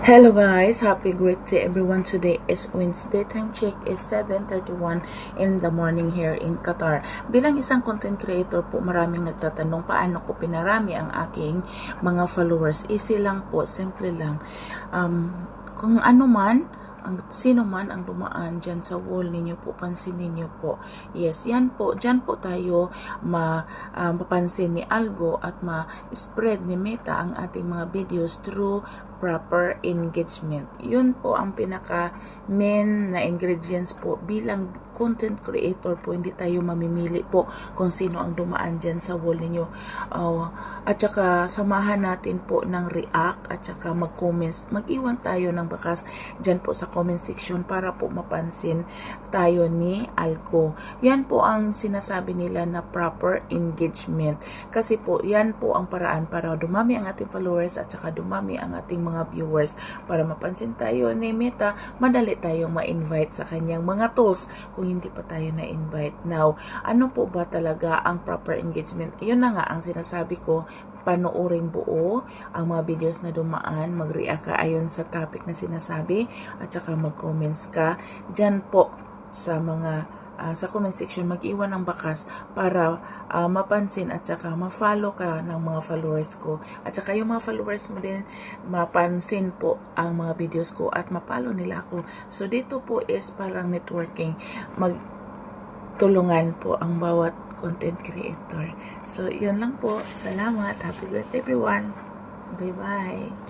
Hello guys, happy great day everyone. Today is Wednesday. Time check is 7:31 in the morning here in Qatar. Bilang isang content creator po, maraming nagtatanong paano ko pinarami ang aking mga followers. Easy lang po, simple lang. Kung ano man, sino man ang dumaan dyan sa wall ninyo po, pansinin niyo po. Yes, yan po, dyan po tayo mapapansin ni Algo at ma-spread ni Meta ang ating mga videos through proper engagement. Yun po ang pinaka main na ingredients po bilang content creator po. Hindi tayo mamimili po kung sino ang dumaan dyan sa wall ninyo. At saka samahan natin po ng react at saka mag-comments. Mag-iwan tayo ng bakas dyan po sa comment section para po mapansin tayo ni Alco. Yan po ang sinasabi nila na proper engagement. Kasi po, yan po ang paraan para dumami ang ating followers at saka dumami ang ating mga viewers. Para mapansin tayo ni Meta, madali tayong ma-invite sa kanyang mga tools kung hindi pa tayo na-invite. Now, ano po ba talaga ang proper engagement? Yun na nga ang sinasabi ko, panoorin buo ang mga videos na dumaan, mag-react ka ayon sa topic na sinasabi, at saka mag-comments ka dyan po sa mga sa comment section. Mag-iwan ng bakas para mapansin at saka ma-follow ka ng mga followers ko, at saka yung mga followers mo din mapansin po ang mga videos ko at ma-follow nila ako. So dito po is parang networking, magtulungan po ang bawat content creator. So yun lang po, salamat, happy birthday everyone, bye bye.